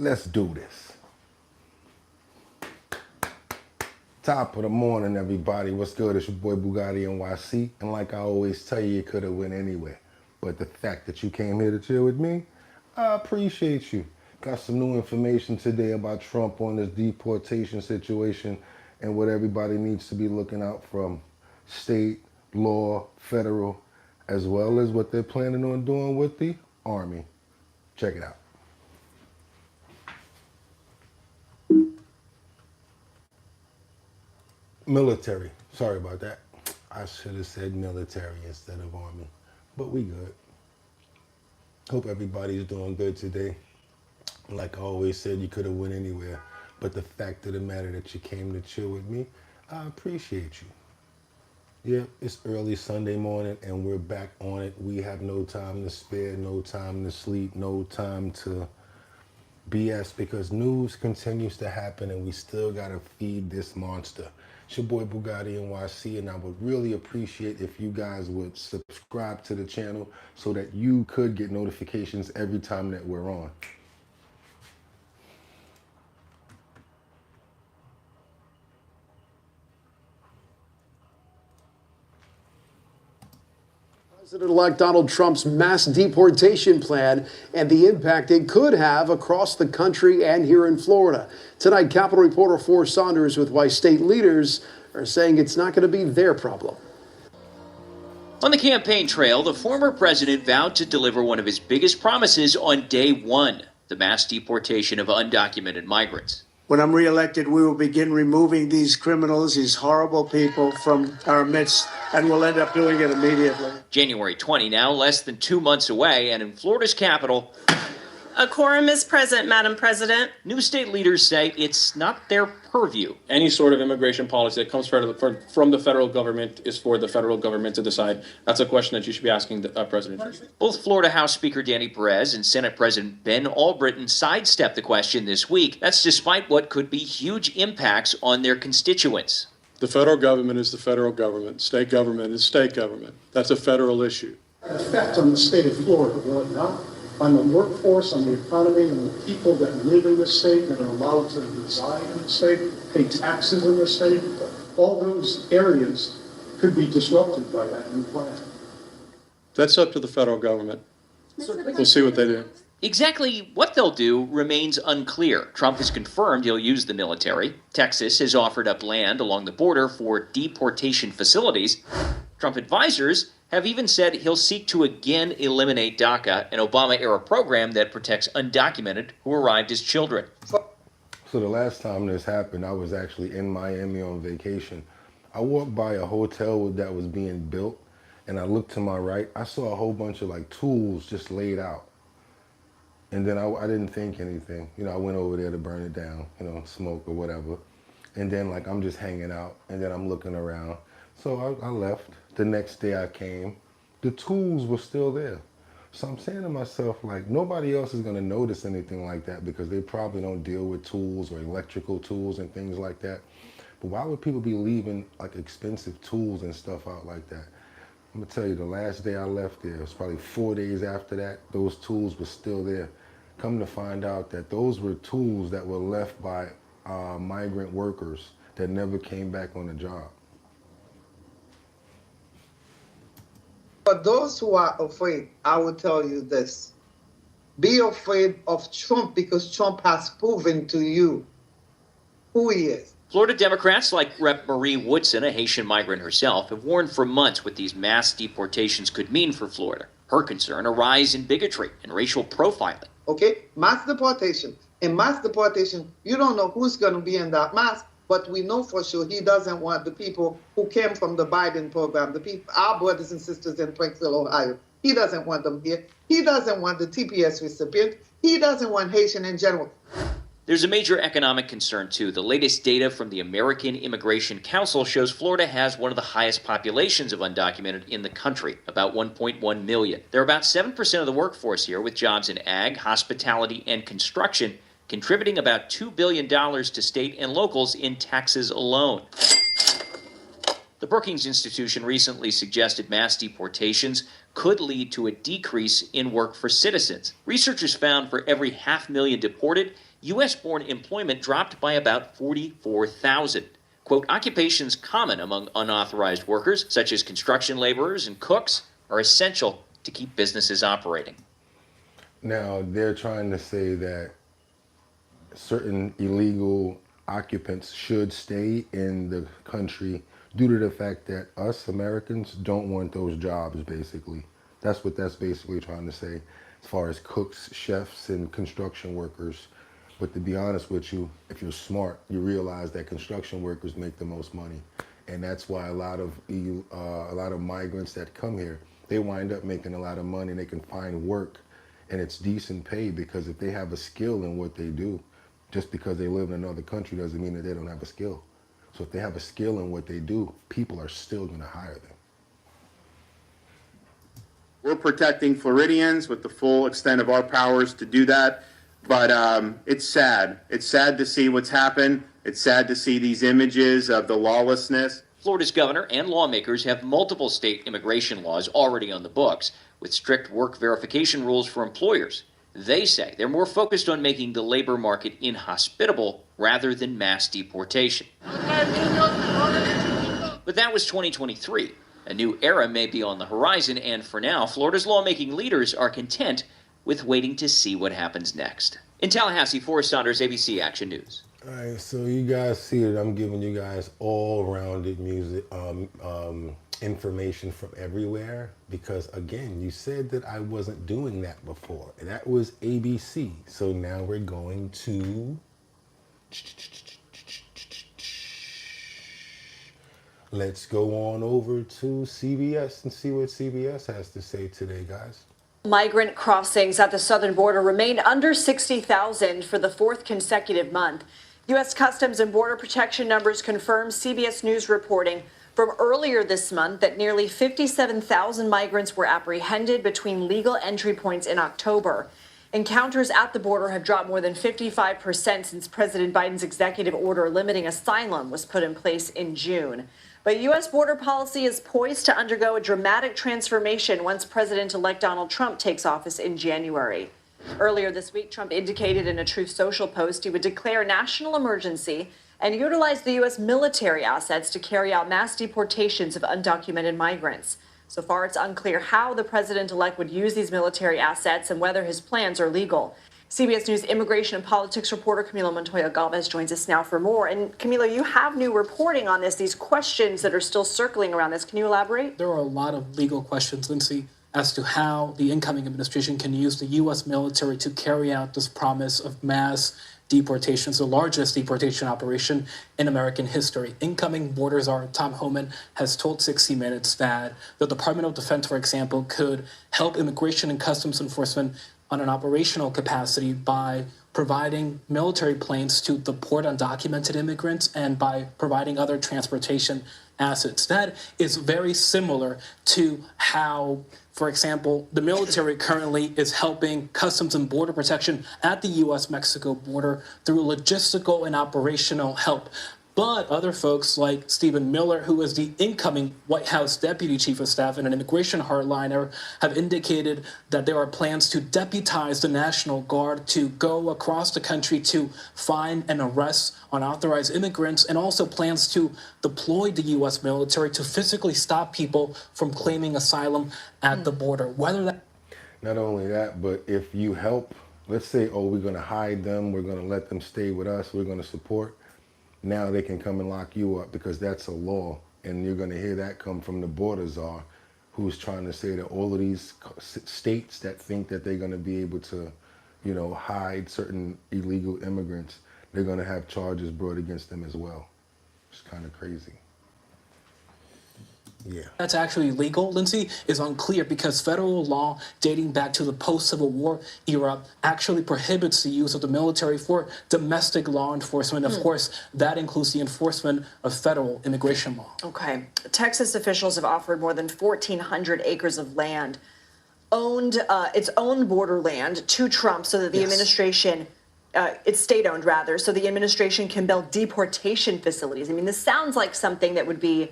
Let's do this. Top of the morning, everybody. What's good? It's your boy BOOGOTTINYC. And like I always tell you, you could have went anywhere. But the fact that you came here to chill with me, I appreciate you. Got some new information today about Trump on this deportation situation and what everybody needs to be looking out from state, law, federal, as well as what they're planning on doing with the Army. Check it out. Military. Sorry about that. I should have said military instead of Army. But we good. Hope everybody's doing good today. Like I always said, you could have went anywhere. But the fact of the matter that you came to chill with me, I appreciate you. Yeah, it's early Sunday morning and we're back on it. We have no time to spare, no time to sleep, no time to BS because news continues to happen and we still gotta feed this monster. It's your boy BOOGOTTINYC, and I would really appreciate if you guys would subscribe to the channel so that you could get notifications every time that we're on. President-elect Donald Trump's mass deportation plan and the impact it could have across the country and here in Florida. Tonight, Capitol reporter Forrest Saunders with why state leaders are saying it's not going to be their problem. On the campaign trail, the former president vowed to deliver one of his biggest promises on day one, the mass deportation of undocumented migrants. When I'm reelected, we will begin removing these criminals, these horrible people from our midst, and we'll end up doing it immediately. January 20 now, less than 2 months away, and in Florida's capital, a quorum is present, Madam President. New state leaders say it's not their purview. Any sort of immigration policy that comes from the federal government is for the federal government to decide. That's a question that you should be asking the President. Both Florida House Speaker Danny Perez and Senate President Ben Albritton sidestepped the question this week. That's despite what could be huge impacts on their constituents. The federal government is the federal government. State government is state government. That's a federal issue. Effect on the state of Florida, will it not? On the workforce, on the economy, and the people that live in the state, that are allowed to reside in the state, pay taxes in the state. All those areas could be disrupted by that new plan. That's up to the federal government. We'll see what they do. Exactly what they'll do remains unclear. Trump has confirmed he'll use the military. Texas has offered up land along the border for deportation facilities. Trump advisors have even said he'll seek to again eliminate DACA, an Obama-era program that protects undocumented who arrived as children. So the last time this happened, I was actually in Miami on vacation. I walked by a hotel that was being built, and I looked to my right. I saw a whole bunch of like tools just laid out. And then I didn't think anything. You know, I went over there to burn it down, you know, smoke or whatever. And then like I'm just hanging out, and then I'm looking around. So I left. The next day I came, the tools were still there. So I'm saying to myself, like, nobody else is gonna notice anything like that because they probably don't deal with tools or electrical tools and things like that. But why would people be leaving like expensive tools and stuff out like that? I'm gonna tell you, the last day I left there, it was probably 4 days after that, those tools were still there. Come to find out that those were tools that were left by migrant workers that never came back on the job. For those who are afraid, I will tell you this. Be afraid of Trump because Trump has proven to you who he is. Florida Democrats like Rep. Marie Woodson, a Haitian migrant herself, have warned for months what these mass deportations could mean for Florida. Her concern, a rise in bigotry and racial profiling. Okay, mass deportation. In mass deportation, you don't know who's going to be in that mass, but we know for sure he doesn't want the people who came from the Biden program, the people, our brothers and sisters in Springfield, Ohio. He doesn't want them here. He doesn't want the TPS recipient. He doesn't want Haitian in general. There's a major economic concern, too. The latest data from the American Immigration Council shows Florida has one of the highest populations of undocumented in the country, about 1.1 million. There are about 7% of the workforce here with jobs in ag, hospitality, and construction, contributing about $2 billion to state and locals in taxes alone. The Brookings Institution recently suggested mass deportations could lead to a decrease in work for citizens. Researchers found for every 500,000 deported, U.S.-born employment dropped by about 44,000. Quote, occupations common among unauthorized workers, such as construction laborers and cooks, are essential to keep businesses operating. Now, they're trying to say that certain illegal occupants should stay in the country due to the fact that us Americans don't want those jobs, basically. That's what that's basically trying to say, as far as cooks, chefs, and construction workers. But to be honest with you, if you're smart, you realize that construction workers make the most money. And that's why a lot of migrants that come here, they wind up making a lot of money and they can find work and it's decent pay, because if they have a skill in what they do, just because they live in another country doesn't mean that they don't have a skill. So if they have a skill in what they do, people are still going to hire them. We're protecting Floridians with the full extent of our powers to do that. But it's sad. It's sad to see what's happened. It's sad to see these images of the lawlessness. Florida's governor and lawmakers have multiple state immigration laws already on the books, with strict work verification rules for employers. They say they're more focused on making the labor market inhospitable rather than mass deportation. But that was 2023. A new era may be on the horizon, and for now, Florida's lawmaking leaders are content with waiting to see what happens next. In Tallahassee, Forrest Saunders, ABC Action News. All right, so you guys see that I'm giving you guys all-rounded music, information from everywhere, because again, you said that I wasn't doing that before. And that was ABC. So now we're going to let's go on over to CBS and see what CBS has to say today, guys. Migrant crossings at the southern border remain under 60,000 for the fourth consecutive month. U.S. Customs and Border Protection numbers confirm CBS News reporting from earlier this month that nearly 57,000 migrants were apprehended between legal entry points in October. Encounters at the border have dropped more than 55% since President Biden's executive order limiting asylum was put in place in June. But U.S. border policy is poised to undergo a dramatic transformation once President-elect Donald Trump takes office in January. Earlier this week, Trump indicated in a Truth Social post he would declare a national emergency and utilize the U.S. military assets to carry out mass deportations of undocumented migrants. So far, it's unclear how the president-elect would use these military assets and whether his plans are legal. CBS News immigration and politics reporter Camilo Montoya Galvez joins us now for more. And Camilo, you have new reporting on this, these questions that are still circling around this. Can you elaborate? There are a lot of legal questions, Lindsay, as to how the incoming administration can use the U.S. military to carry out this promise of mass deportations, the largest deportation operation in American history. Incoming border czar Tom Homan has told 60 Minutes that the Department of Defense, for example, could help immigration and customs enforcement on an operational capacity by providing military planes to deport undocumented immigrants and by providing other transportation assets. That is very similar to how, for example, the military currently is helping Customs and Border Protection at the U.S.-Mexico border through logistical and operational help. But other folks like Stephen Miller, who is the incoming White House Deputy Chief of Staff and an immigration hardliner, have indicated that there are plans to deputize the National Guard to go across the country to find and arrest unauthorized immigrants, and also plans to deploy the U.S. military to physically stop people from claiming asylum at the border. Whether that... Not only that, but if you help, let's say, oh, we're going to hide them, we're going to let them stay with us, we're going to support. Now they can come and lock you up because that's a law. And you're going to hear that come from the border czar, who's trying to say that all of these states that think that they're going to be able to, you know, hide certain illegal immigrants, they're going to have charges brought against them as well. It's kind of crazy. Yeah. That's actually legal, Lindsay, is unclear because federal law dating back to the post-Civil War era actually prohibits the use of the military for domestic law enforcement. Of course, that includes the enforcement of federal immigration law. Okay. Texas officials have offered more than 1,400 acres of land, its own borderland, to Trump so that the administration, it's state-owned rather, so the administration can build deportation facilities. I mean, this sounds like something that would be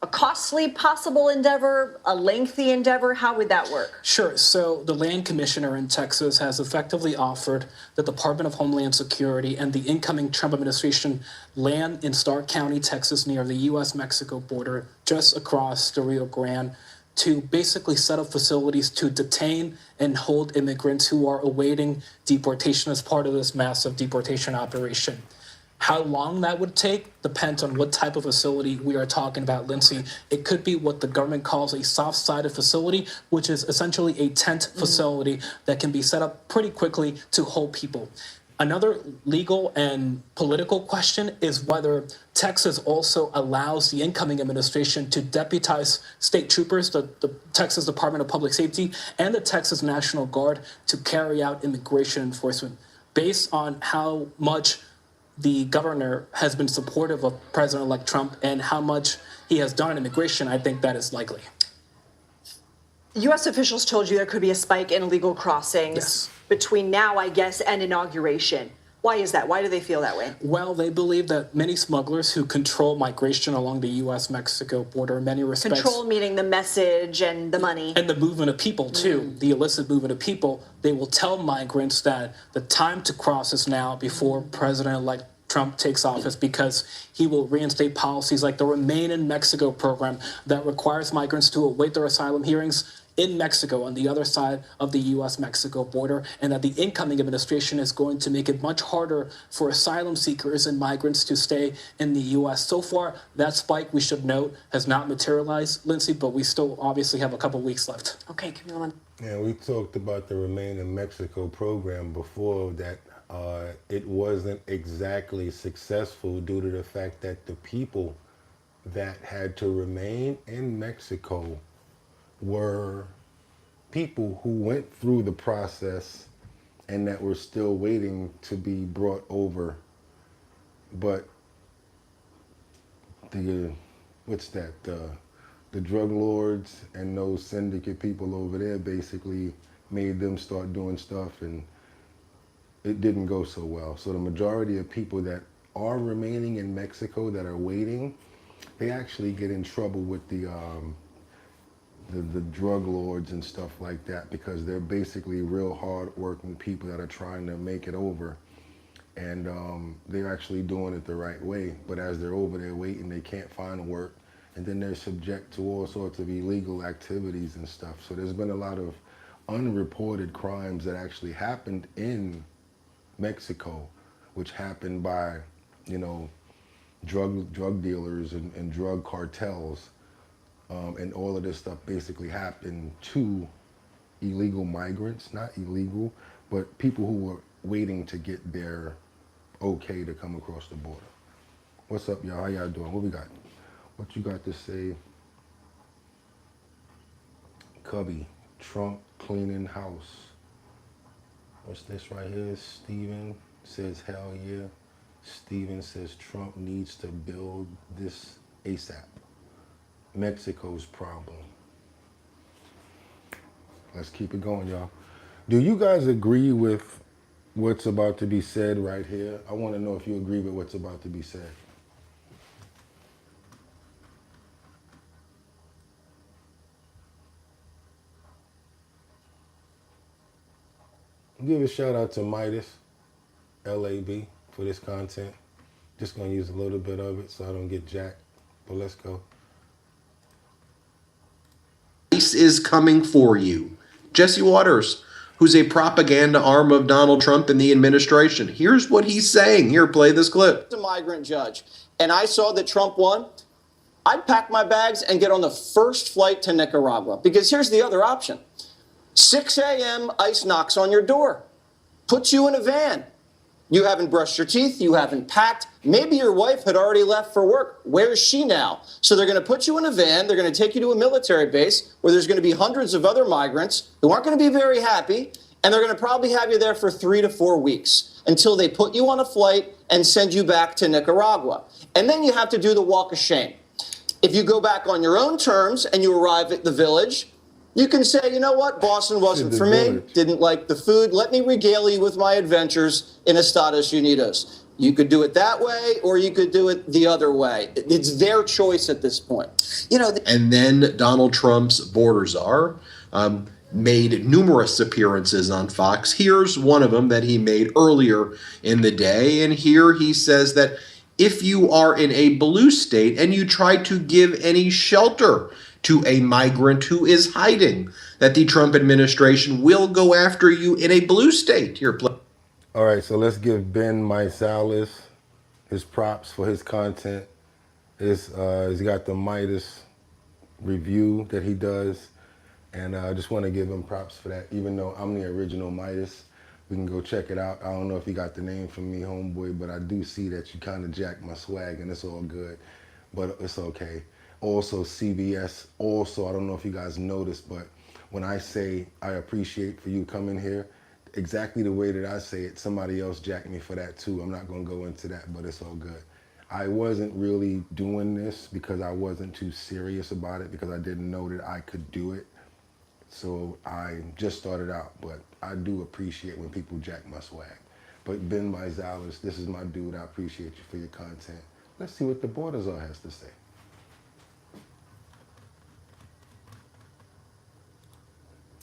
a costly possible endeavor, a lengthy endeavor? How would that work? Sure. So the land commissioner in Texas has effectively offered the Department of Homeland Security and the incoming Trump administration land in Stark County, Texas, near the U.S.-Mexico border, just across the Rio Grande, to basically set up facilities to detain and hold immigrants who are awaiting deportation as part of this massive deportation operation. How long that would take depends on what type of facility we are talking about, Lindsay. It could be what the government calls a soft-sided facility, which is essentially a tent facility that can be set up pretty quickly to hold people. Another legal and political question is whether Texas also allows the incoming administration to deputize state troopers, the Texas Department of Public Safety, and the Texas National Guard to carry out immigration enforcement. Based on how much the governor has been supportive of President-elect Trump and how much he has done on immigration, I think that is likely. U.S. officials told you there could be a spike in illegal crossings between now, I guess, and inauguration. Why is that? Why do they feel that way? Well, they believe that many smugglers who control migration along the U.S.-Mexico border in many respects... Control meaning the message and the money. And the movement of people, too, the illicit movement of people. They will tell migrants that the time to cross is now before President-elect Trump takes office, because he will reinstate policies like the Remain in Mexico program that requires migrants to await their asylum hearings in Mexico on the other side of the U.S.-Mexico border, and that the incoming administration is going to make it much harder for asylum seekers and migrants to stay in the U.S. So far, that spike, we should note, has not materialized, Lindsay, but we still obviously have a couple weeks left. Okay, Camila. Yeah, we talked about the Remain in Mexico program before that. It wasn't exactly successful due to the fact that the people that had to remain in Mexico were people who went through the process and that were still waiting to be brought over. But the drug lords and those syndicate people over there basically made them start doing stuff, and it didn't go so well. So the majority of people that are remaining in Mexico that are waiting, they actually get in trouble with the drug lords and stuff like that, because they're basically real hard-working people that are trying to make it over, and they're actually doing it the right way. But as they're over there waiting, they can't find work, and then they're subject to all sorts of illegal activities and stuff. So there's been a lot of unreported crimes that actually happened in Mexico, which happened by, drug dealers and drug cartels. And all of this stuff basically happened to illegal migrants, not illegal, but people who were waiting to get their okay to come across the border. What's up, y'all? How y'all doing? What we got? What you got to say? Cubby, Trump cleaning house. What's this right here? Steven says, hell yeah. Steven says Trump needs to build this ASAP. Mexico's problem. Let's keep it going, y'all. Do you guys agree with what's about to be said right here? I want to know if you agree with what's about to be said. Give a shout out to Midas, LAB, for this content. Just gonna use a little bit of it so I don't get jacked, but let's go. ICE is coming for you. Jesse Waters, who's a propaganda arm of Donald Trump and the administration. Here's what he's saying. Here, play this clip. The migrant judge, and I saw that Trump won. I'd pack my bags and get on the first flight to Nicaragua, because here's the other option. 6 a.m., ICE knocks on your door, puts you in a van. You haven't brushed your teeth, you haven't packed. Maybe your wife had already left for work. Where's she now? So they're going to put you in a van, they're going to take you to a military base where there's going to be hundreds of other migrants who aren't going to be very happy, and they're going to probably have you there for 3 to 4 weeks until they put you on a flight and send you back to Nicaragua. And then you have to do the walk of shame. If you go back on your own terms and you arrive at the village, you can say, you know what, Boston wasn't for me, didn't like the food. Let me regale you with my adventures in Estados Unidos. You could do it that way, or you could do it the other way. It's their choice at this point. You know. And then Donald Trump's border czar made numerous appearances on Fox. Here's one of them that he made earlier in the day. And here he says that if you are in a blue state and you try to give any shelter to a migrant who is hiding, that the Trump administration will go after you in a blue state. Here, all right, so let's give Ben Meisalis his props for his content. He's got the Midas review that he does. And I just want to give him props for that, even though I'm the original Midas. We can go check it out. I don't know if you got the name from me, homeboy, but I do see that you kind of jacked my swag, and it's all good. But it's okay. Also, CBS, also, I don't know if you guys noticed, but when I say I appreciate for you coming here, exactly the way that I say it, somebody else jacked me for that too. I'm not going to go into that, but it's all good. I wasn't really doing this because I wasn't too serious about it, because I didn't know that I could do it. So I just started out, but I do appreciate when people jack my swag. But Ben Meisalis, this is my dude. I appreciate you for your content. Let's see what the border czar has to say.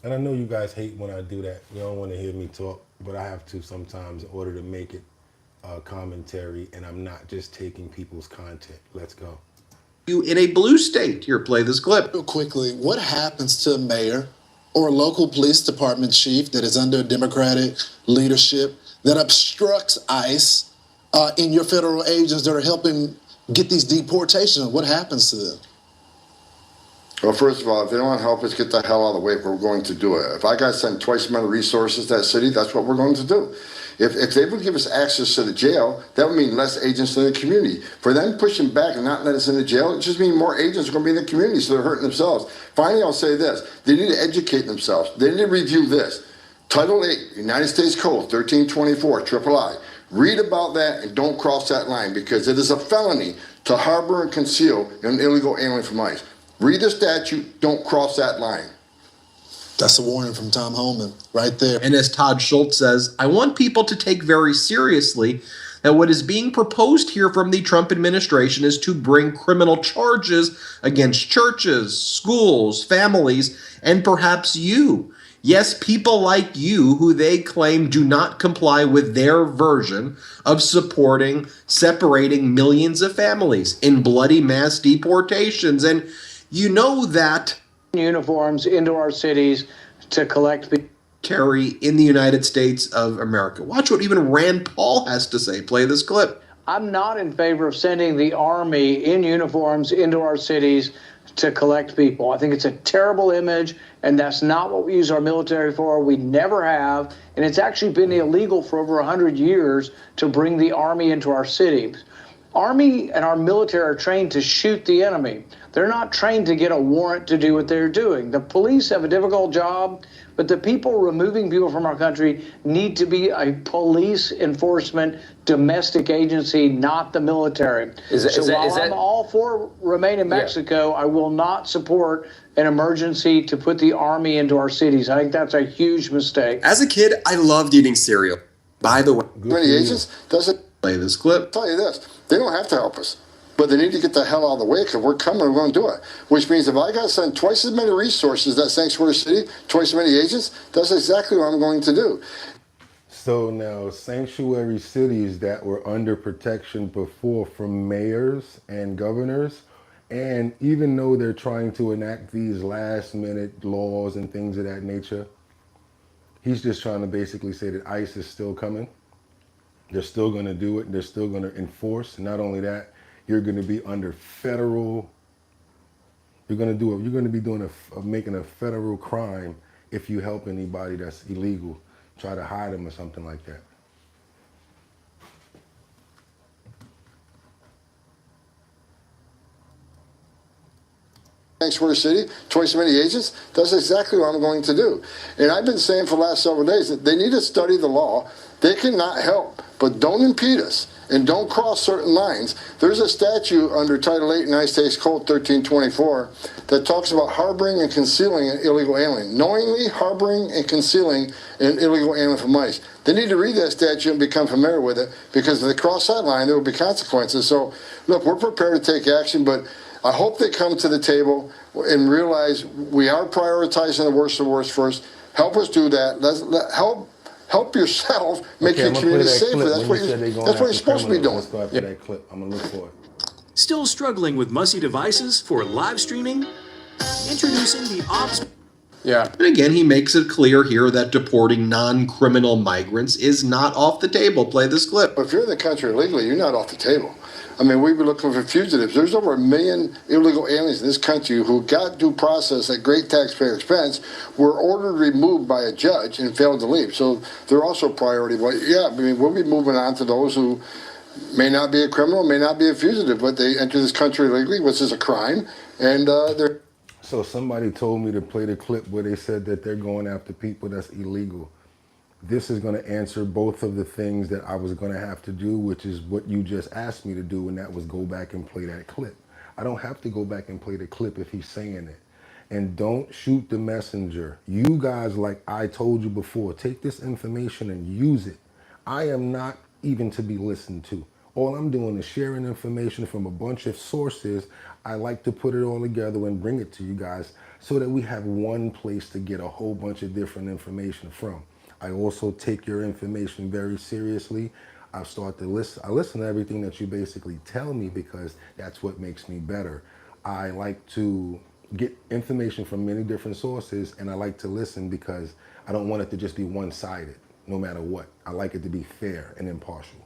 And I know you guys hate when I do that. You don't want to hear me talk, but I have to sometimes in order to make it commentary, and I'm not just taking people's content. Let's go. You in a blue state. Here, play this clip. Real quickly, what happens to a mayor or a local police department chief that is under Democratic leadership that obstructs ICE in your federal agents that are helping get these deportations? What happens to them? Well, first of all, if they don't want to help us get the hell out of the way, we're going to do it. If I got to send twice the amount of resources to that city, that's what we're going to do. If they would give us access to the jail, that would mean less agents in the community. For them pushing back and not letting us in the jail, it just means more agents are going to be in the community, so they're hurting themselves. Finally, I'll say this. They need to educate themselves. They need to review this. Title 8, United States Code, 1324, III. Read about that and don't cross that line, because it is a felony to harbor and conceal an illegal alien from ICE. Read the statute, don't cross that line. That's a warning from Tom Homan right there. And as Todd Schultz says, I want people to take very seriously that what is being proposed here from the Trump administration is to bring criminal charges against churches, schools, families, and perhaps you. Yes, people like you who they claim do not comply with their version of separating millions of families in bloody mass deportations. And you know that uniforms into our cities to collect carry in the United States of America. Watch what even Rand Paul has to say. Play this clip. I'm not in favor of sending the Army in uniforms into our cities to collect people. I think it's a terrible image, and that's not what we use our military for. We never have, and it's actually been illegal for over 100 years to bring the Army into our cities. Army and our military are trained to shoot the enemy. They're not trained to get a warrant to do what they're doing. The police have a difficult job, but the people removing people from our country need to be a police enforcement domestic agency, not the military. I'm all for remain in Mexico, I will not support an emergency to put the Army into our cities. I think that's a huge mistake. As a kid, I loved eating cereal. By the way, many agents doesn't play this clip. I'll tell you this, they don't have to help us, but they need to get the hell out of the way, because we're coming, we're going to do it. Which means if I got to send twice as many resources to that sanctuary city, twice as many agents, that's exactly what I'm going to do. So now, sanctuary cities that were under protection before from mayors and governors, and even though they're trying to enact these last minute laws and things of that nature, he's just trying to basically say that ICE is still coming. They're still going to do it. They're still going to enforce. Not only that, you're going to be under federal. You're going to be doing making a federal crime if you help anybody that's illegal, try to hide them or something like that. Sanctuary city, twice as many agents, that's exactly what I'm going to do. And I've been saying for the last several days that they need to study the law. They cannot help, but don't impede us. and don't cross certain lines. There's a statute under Title 8 United States Code 1324 that talks about harboring and concealing an illegal alien. Knowingly harboring and concealing an illegal alien from ICE. They need to read that statute and become familiar with it, because if they cross that line, there will be consequences. So, look, we're prepared to take action, but I hope they come to the table and realize we are prioritizing the worst of the worst first. Help us do that. Help yourself make your community safer. That's what you're supposed to be doing. Let's go after that clip. I'm going to look for it. Still struggling with mussy devices for live streaming? Introducing the Ops. Yeah. And again, he makes it clear here that deporting non-criminal migrants is not off the table. Play this clip. If you're in the country illegally, you're not off the table. I mean, we've been looking for fugitives. There's over 1 million illegal aliens in this country who got due process at great taxpayer expense, were ordered removed by a judge and failed to leave. So they're also a priority. But yeah, I mean, we'll be moving on to those who may not be a criminal, may not be a fugitive, but they enter this country illegally, which is a crime, and they're... So somebody told me to play the clip where they said that they're going after people that's illegal. This is going to answer both of the things that I was going to have to do, which is what you just asked me to do, and that was go back and play that clip. I don't have to go back and play the clip if he's saying it. And don't shoot the messenger. You guys, like I told you before, take this information and use it. I am not even to be listened to. All I'm doing is sharing information from a bunch of sources. I like to put it all together and bring it to you guys so that we have one place to get a whole bunch of different information from. I also take your information very seriously. I start to listen. I listen to everything that you basically tell me because that's what makes me better. I like to get information from many different sources, and I like to listen because I don't want it to just be one-sided, no matter what. I like it to be fair and impartial.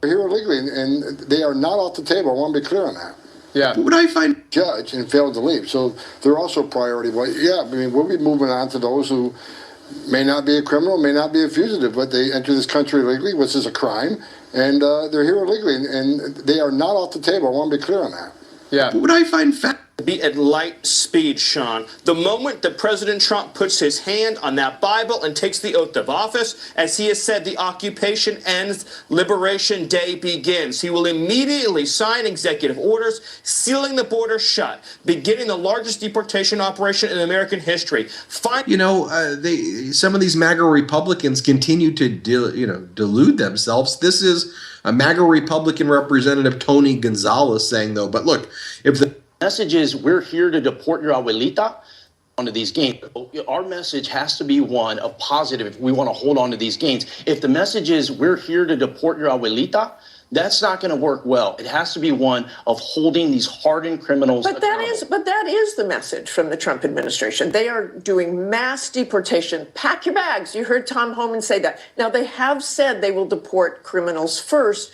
They're here illegally, and they are not off the table. I want to be clear on that. Yeah. What I find judge and failed to leave. So they're also a priority. But yeah, I mean, we'll be moving on to those who may not be a criminal, may not be a fugitive, but they enter this country illegally, which is a crime, and they're here illegally, and they are not off the table. I want to be clear on that. Yeah. What I find be at light speed, Sean. The moment that President Trump puts his hand on that Bible and takes the oath of office, as he has said, the occupation ends, Liberation Day begins. He will immediately sign executive orders, sealing the border shut, beginning the largest deportation operation in American history. You know, some of these MAGA Republicans continue to delude themselves. This is a MAGA Republican representative, Tony Gonzalez, saying, though, but look, if the message is we're here to deport your abuelita onto these gains. Our message has to be one of positive if we want to hold on to these gains. If the message is we're here to deport your abuelita, that's not going to work well. It has to be one of holding these hardened criminals accountable. But that is the message from the Trump administration. They are doing mass deportation. Pack your bags. You heard Tom Homan say that. Now, they have said they will deport criminals first,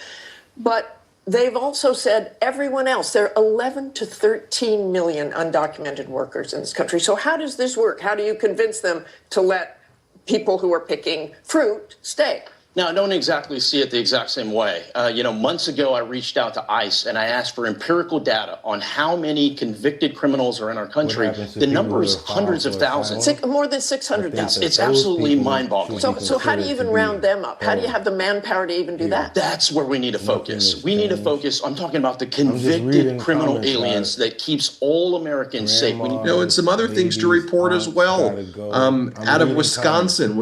but they've also said everyone else. There are 11 to 13 million undocumented workers in this country. So how does this work? How do you convince them to let people who are picking fruit stay? Now, I don't exactly see it the exact same way. Months ago, I reached out to ICE and I asked for empirical data on how many convicted criminals are in our country. The number is hundreds of thousands. More than 600,000. It's absolutely mind-boggling. So how do you even round them up? How do you have the manpower to even do that? That's where we need to focus. We need to focus. I'm talking about the convicted criminal aliens that keeps all Americans safe. And some other things to report as well. Out of Wisconsin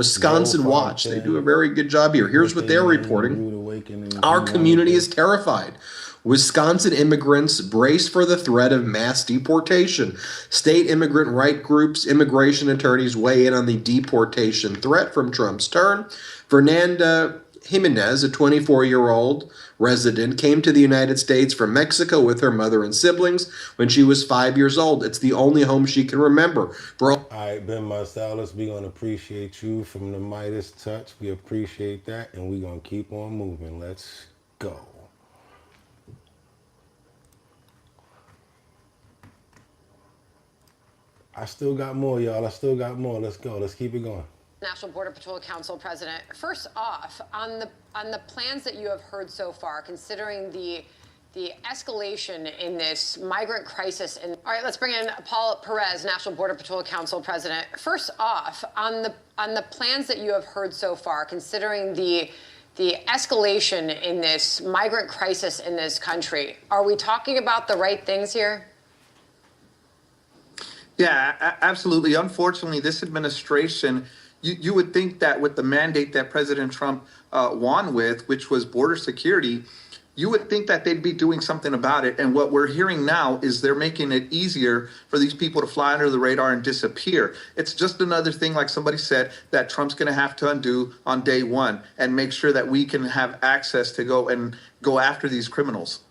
Watch, they do a very good job here. Here's what they're reporting. Our community is terrified. Wisconsin immigrants brace for the threat of mass deportation. State immigrant right groups, immigration attorneys weigh in on the deportation threat from Trump's turn. Fernanda Jimenez, a 24-year-old resident, came to the United States from Mexico with her mother and siblings when she was 5 years old. It's the only home she can remember. All right, Ben Marsalis, we're going to appreciate you from the Midas Touch. We appreciate that, and we're going to keep on moving. Let's go. I still got more, y'all. I still got more. Let's go. Let's keep it going. National Border Patrol Council President, first off, on the plans that you have heard so far, considering the The escalation in this migrant crisis. And all right, let's bring in Paul Perez, National Border Patrol Council president. First off, on the plans that you have heard so far, considering the escalation in this migrant crisis in this country, are we talking about the right things here? Yeah, absolutely. Unfortunately, this administration, you would think that with the mandate that President Trump won with, which was border security, you would think that they'd be doing something about it. And what we're hearing now is they're making it easier for these people to fly under the radar and disappear. It's just another thing, like somebody said, that Trump's going to have to undo on day one and make sure that we can have access to go after these criminals.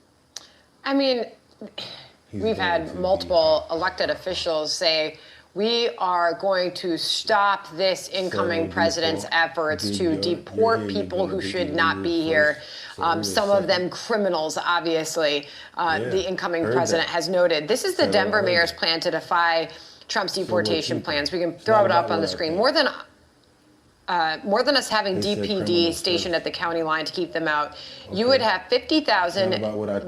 I mean, we've had multiple elected officials say, we are going to stop this incoming president's efforts to deport people who should not be here. Some of them criminals, obviously, the incoming president has noted. This is the Denver mayor's plan to defy Trump's deportation plans. We can throw it up on the screen. More than us having DPD stationed at the county line to keep them out, you would have 50,000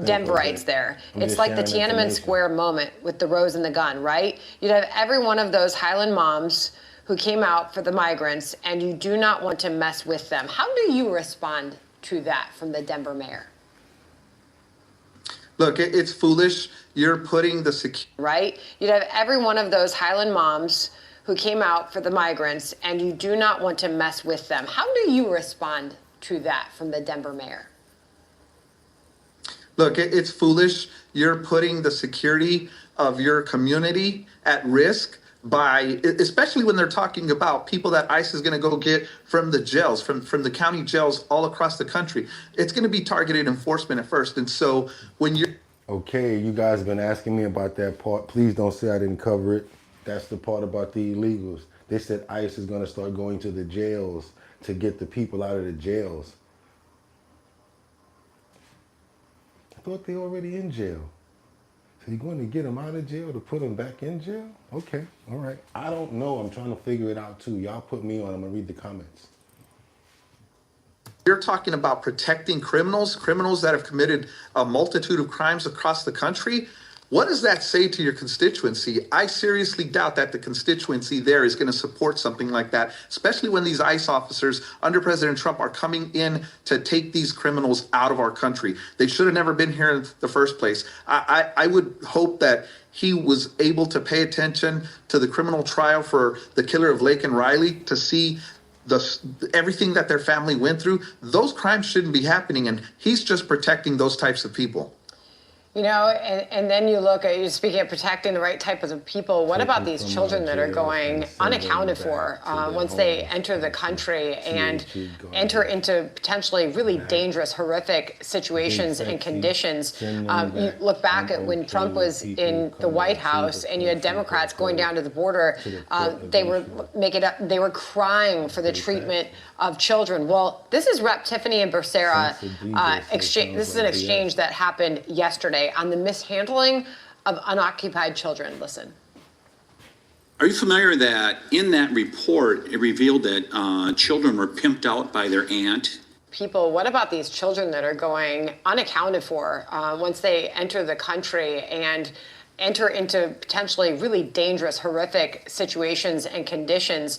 Denverites there. It's like the Tiananmen Square moment with the rose and the gun, right? You'd have every one of those Highland moms who came out for the migrants, and you do not want to mess with them. How do you respond to that from the Denver mayor? Look, it's foolish. You're putting the security. Right? You'd have every one of those Highland moms who came out for the migrants, and you do not want to mess with them. How do you respond to that from the Denver mayor? Look, it's foolish. You're putting the security of your community at risk by, especially when they're talking about people that ICE is going to go get from the jails, from the county jails all across the country. It's going to be targeted enforcement at first. And so when you're... Okay, you guys have been asking me about that part. Please don't say I didn't cover it. That's the part about the illegals. They said ICE is going to start going to the jails to get the people out of the jails. I thought they were already in jail. So you're going to get them out of jail to put them back in jail? Okay, all right. I don't know. I'm trying to figure it out too. Y'all put me on. I'm going to read the comments. You're talking about protecting criminals that have committed a multitude of crimes across the country. What does that say to your constituency? I seriously doubt that the constituency there is going to support something like that, especially when these ICE officers under President Trump are coming in to take these criminals out of our country. They should have never been here in the first place. I would hope that he was able to pay attention to the criminal trial for the killer of Lake and Riley to see everything that their family went through. Those crimes shouldn't be happening, and he's just protecting those types of people. You know, and then you look at, you're speaking of protecting the right type of people. What about these children that are going unaccounted for once they enter the country and enter into potentially really dangerous, horrific situations and conditions? You look back at when Trump was in the White House and you had Democrats going down to the border. They were crying for the treatment of children. Well, this is Rep. Tiffany and Becerra exchange. This is an exchange that happened yesterday on the mishandling of unoccupied children. Listen. Are you familiar that in that report, it revealed that children were pimped out by their aunt? People, what about these children that are going unaccounted for once they enter the country and enter into potentially really dangerous, horrific situations and conditions?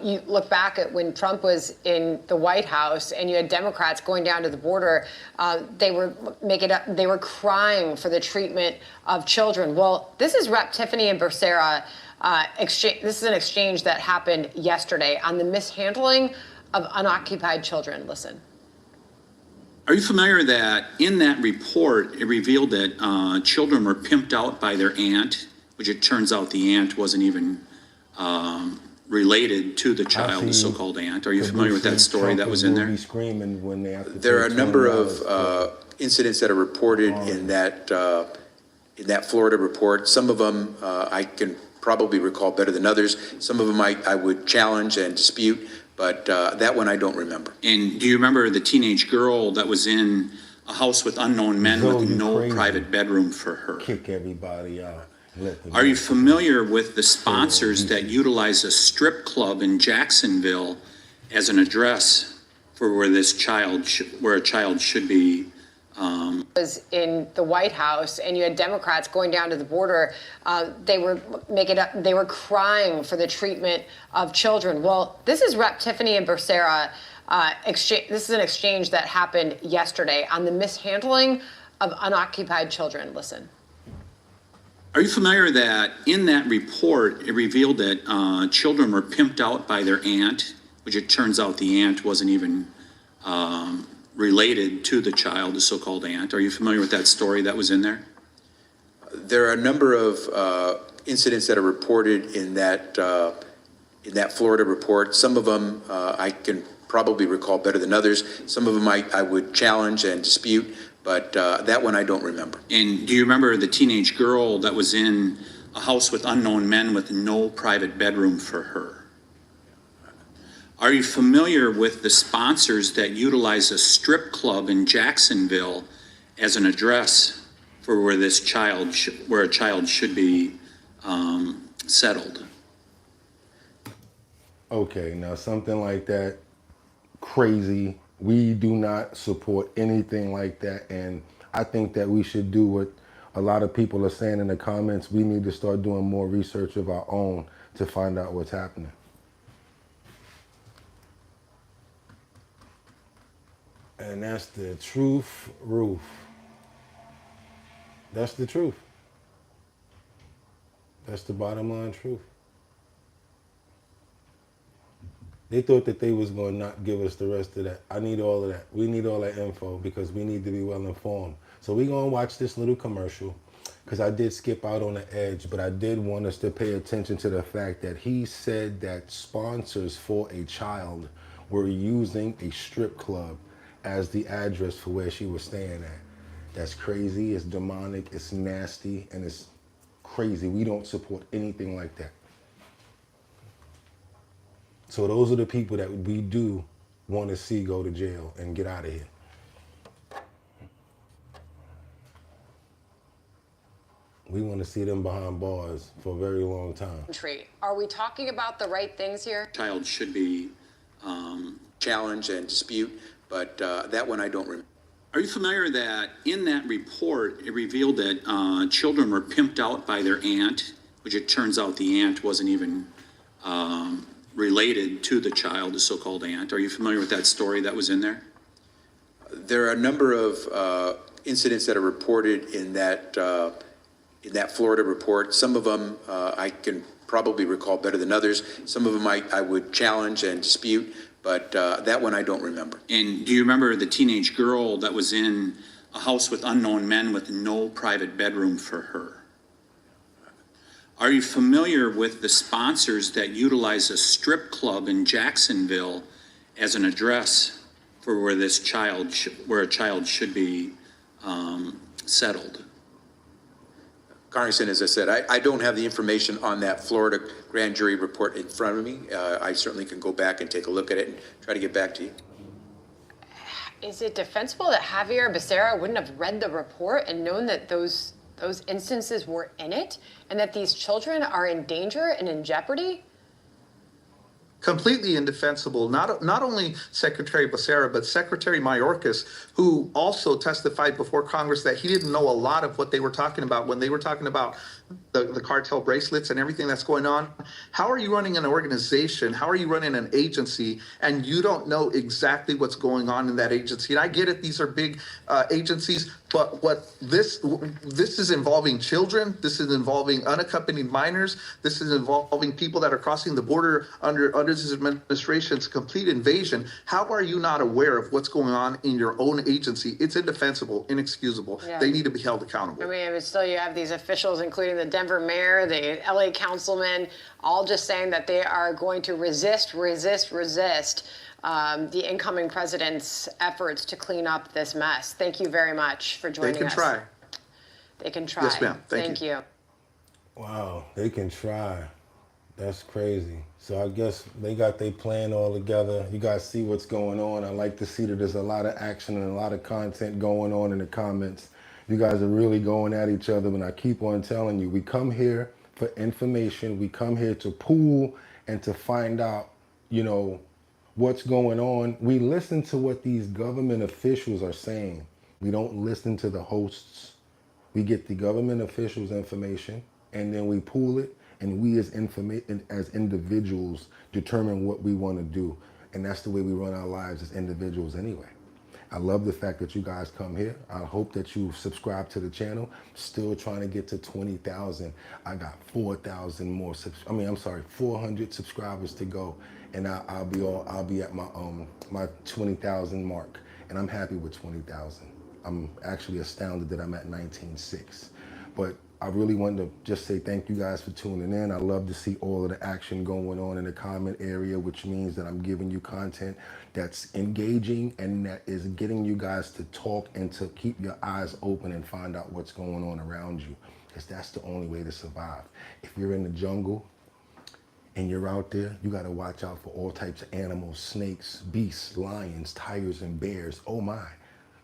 You look back at when Trump was in the White House and you had Democrats going down to the border. They were crying for the treatment of children. Well, this is Rep. Tiffany and Becerra exchange. This is an exchange that happened yesterday on the mishandling of unoccupied children. Listen. Are you familiar that in that report, it revealed that children were pimped out by their aunt, which it turns out the aunt wasn't even related to the child, the so-called aunt. Are you familiar with that story that was in there? There are a number of incidents that are reported in that Florida report. Some of them I can probably recall better than others. Some of them I would challenge and dispute. But that one I don't remember. And do you remember the teenage girl that was in a house with unknown men with no private bedroom for her? Kick everybody out. Are you familiar with the sponsors that utilize a strip club in Jacksonville as an address for where a child should be Was in the White House, and you had Democrats going down to the border. They were crying for the treatment of children. Well, this is Rep. Tiffany and Becerra. This is an exchange that happened yesterday on the mishandling of unoccupied children. Listen. Are you familiar that in that report, it revealed that children were pimped out by their aunt, which it turns out the aunt wasn't even related to the child, the so-called aunt. Are you familiar with that story that was in there? There are a number of incidents that are reported in that Florida report. Some of them I can probably recall better than others. Some of them I would challenge and dispute, but that one I don't remember. And do you remember the teenage girl that was in a house with unknown men with no private bedroom for her? Are you familiar with the sponsors that utilize a strip club in Jacksonville as an address for where a child should be settled? Okay, now something like that, crazy. We do not support anything like that, and I think that we should do what a lot of people are saying in the comments. We need to start doing more research of our own to find out what's happening. And that's the truth, Roof. That's the truth. That's the bottom line truth. They thought that they was going to not give us the rest of that. I need all of that. We need all that info because we need to be well informed. So we're going to watch this little commercial because I did skip out on the edge, but I did want us to pay attention to the fact that he said that sponsors for a child were using a strip club as the address for where she was staying at. That's crazy, it's demonic, it's nasty, and it's crazy. We don't support anything like that. So those are the people that we do want to see go to jail and get out of here. We want to see them behind bars for a very long time. Are we talking about the right things here? Child should be challenge and dispute, but that one I don't remember. Are you familiar that in that report, it revealed that children were pimped out by their aunt, which it turns out the aunt wasn't even related to the child, the so-called aunt. Are you familiar with that story that was in there? There are a number of incidents that are reported in that Florida report. Some of them I can probably recall better than others. Some of them I would challenge and dispute, but that one I don't remember. And do you remember the teenage girl that was in a house with unknown men with no private bedroom for her? Are you familiar with the sponsors that utilize a strip club in Jacksonville as an address for where a child should be settled? Congressman, as I said, I don't have the information on that Florida grand jury report in front of me. I certainly can go back and take a look at it and try to get back to you. Is it defensible that Javier Becerra wouldn't have read the report and known that those instances were in it and that these children are in danger and in jeopardy? Completely indefensible. Not only Secretary Becerra, but Secretary Mayorkas, who also testified before Congress that he didn't know a lot of what they were talking about when they were talking about the cartel bracelets and everything that's going on. How are you running an organization? How are you running an agency and you don't know exactly what's going on in that agency? And I get it, these are big agencies, but what this is involving children, this is involving unaccompanied minors, this is involving people that are crossing the border under this administration's complete invasion. How are you not aware of what's going on in your own agency? It's indefensible, inexcusable. Yeah. They need to be held accountable. I mean, but still you have these officials, including the Denver mayor, the LA councilman, all just saying that they are going to resist the incoming president's efforts to clean up this mess. Thank you very much for joining us. They can try. They can try. Yes, ma'am. Thank you. Wow, they can try. That's crazy. So I guess they got their plan all together. You guys see what's going on. I like to see that there's a lot of action and a lot of content going on in the comments. You guys are really going at each other, and I keep on telling you, we come here for information. We come here to pool and to find out, what's going on. We listen to what these government officials are saying. We don't listen to the hosts. We get the government officials' information, and then we pool it, and we as individuals determine what we want to do. And that's the way we run our lives as individuals anyway. I love the fact that you guys come here. I hope that you subscribe to the channel. Still trying to get to 20,000. I got 4,000 more. 400 subscribers to go, and I'll be at my 20,000 mark, and I'm happy with 20,000. I'm actually astounded that I'm at 19.6. But I really wanted to just say thank you guys for tuning in. I love to see all of the action going on in the comment area, which means that I'm giving you content that's engaging and that is getting you guys to talk and to keep your eyes open and find out what's going on around you, because that's the only way to survive. If you're in the jungle and you're out there, you got to watch out for all types of animals, snakes, beasts, lions, tigers, and bears. Oh my.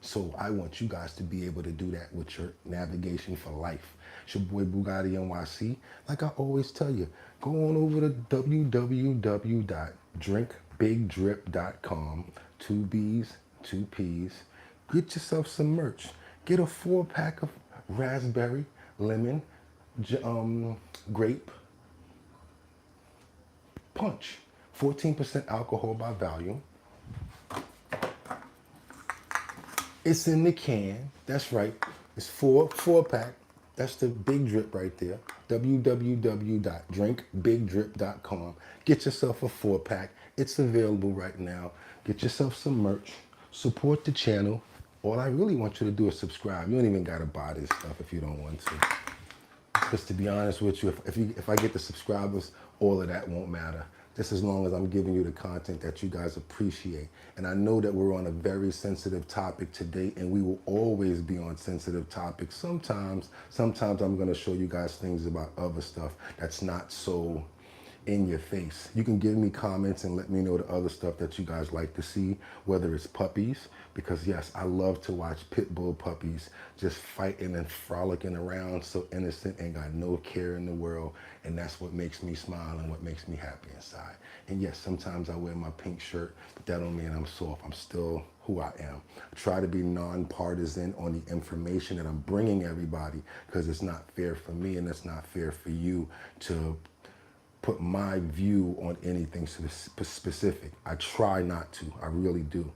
So I want you guys to be able to do that with your navigation for life. It's your boy BOOGOTTINYC. Like I always tell you, go on over to www.drinkbigdrip.com. 2 B's, 2 P's. Get yourself some merch. Get a 4-pack of raspberry, lemon, grape punch. 14% alcohol by volume. It's in the can. That's right. It's 4-pack. That's the big drip right there. www.drinkbigdrip.com. Get yourself a 4-pack. It's available right now. Get yourself some merch. Support the channel. All I really want you to do is subscribe. You don't even gotta buy this stuff if you don't want to. Because to be honest with you, if I get the subscribers, all of that won't matter. Just as long as I'm giving you the content that you guys appreciate. And I know that we're on a very sensitive topic today, and we will always be on sensitive topics. Sometimes I'm gonna show you guys things about other stuff that's not so in your face. You can give me comments and let me know the other stuff that you guys like to see, whether it's puppies, because yes, I love to watch pit bull puppies just fighting and frolicking around, so innocent and got no care in the world, and that's what makes me smile and what makes me happy inside. And yes, sometimes I wear my pink shirt, but that don't mean I'm soft. I'm still who I am. I try to be nonpartisan on the information that I'm bringing everybody, because it's not fair for me and it's not fair for you to put my view on anything specific. I try not to, I really do.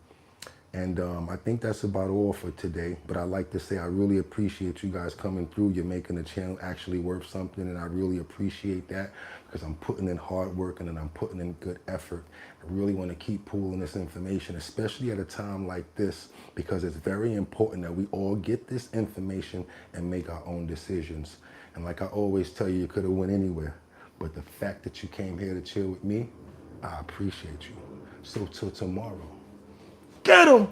And I think that's about all for today. But I'd like to say I really appreciate you guys coming through. You're making the channel actually worth something, and I really appreciate that, because I'm putting in hard work and I'm putting in good effort. I really want to keep pooling this information, especially at a time like this, because it's very important that we all get this information and make our own decisions. And like I always tell you, you could have went anywhere. But the fact that you came here to chill with me, I appreciate you. So till tomorrow, get 'em!